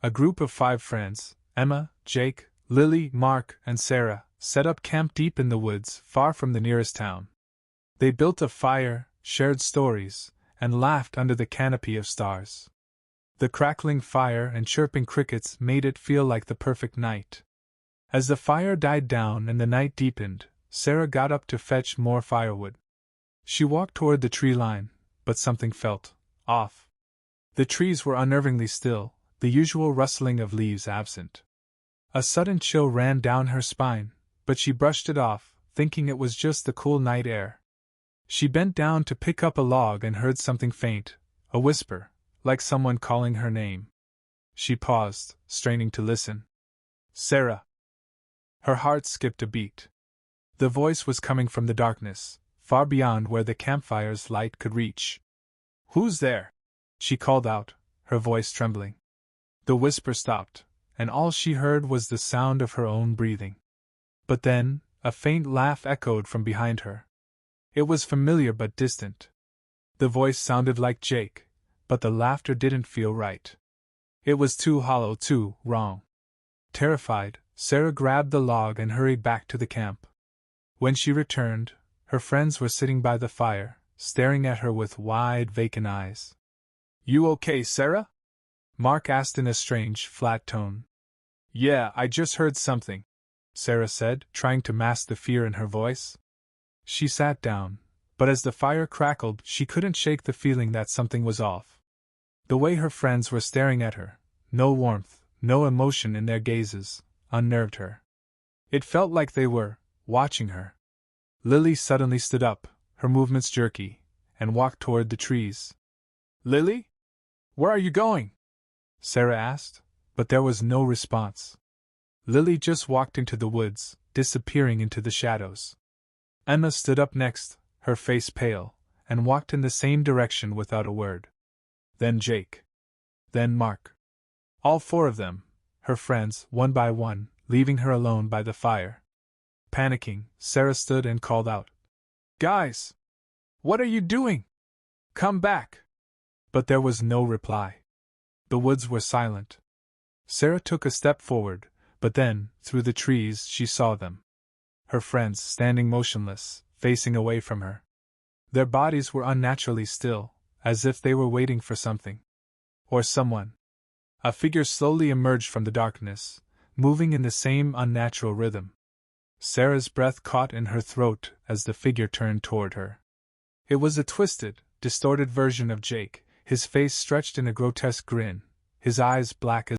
A group of 5 friends, Emma, Jake, Lily, Mark, and Sarah, set up camp deep in the woods, far from the nearest town. They built a fire, shared stories, and laughed under the canopy of stars. The crackling fire and chirping crickets made it feel like the perfect night. As the fire died down and the night deepened, Sarah got up to fetch more firewood. She walked toward the tree line, but something felt off. The trees were unnervingly still, the usual rustling of leaves absent. A sudden chill ran down her spine, but she brushed it off, thinking it was just the cool night air. She bent down to pick up a log and heard something faint, a whisper, like someone calling her name. She paused, straining to listen. Sarah! Her heart skipped a beat. The voice was coming from the darkness, far beyond where the campfire's light could reach. Who's there? She called out, her voice trembling. The whisper stopped, and all she heard was the sound of her own breathing. But then, a faint laugh echoed from behind her. It was familiar but distant. The voice sounded like Jake, but the laughter didn't feel right. It was too hollow, too wrong. Terrified, Sarah grabbed the log and hurried back to the camp. When she returned, her friends were sitting by the fire, staring at her with wide, vacant eyes. You okay, Sarah? Mark asked in a strange, flat tone. Yeah, I just heard something, Sarah said, trying to mask the fear in her voice. She sat down, but as the fire crackled, she couldn't shake the feeling that something was off. The way her friends were staring at her, no warmth, no emotion in their gazes, unnerved her. It felt like they were watching her. Lily suddenly stood up, her movements jerky, and walked toward the trees. Lily? Where are you going? Sarah asked, but there was no response. Lily just walked into the woods, disappearing into the shadows. Emma stood up next, her face pale, and walked in the same direction without a word. Then Jake. Then Mark. All 4 of them, her friends, one by one, leaving her alone by the fire. Panicking, Sarah stood and called out. Guys! What are you doing? Come back! But there was no reply. The woods were silent. Sarah took a step forward, but then, through the trees, she saw them. Her friends standing motionless, facing away from her. Their bodies were unnaturally still, as if they were waiting for something. Or someone. A figure slowly emerged from the darkness, moving in the same unnatural rhythm. Sarah's breath caught in her throat as the figure turned toward her. It was a twisted, distorted version of Jake, his face stretched in a grotesque grin, his eyes black as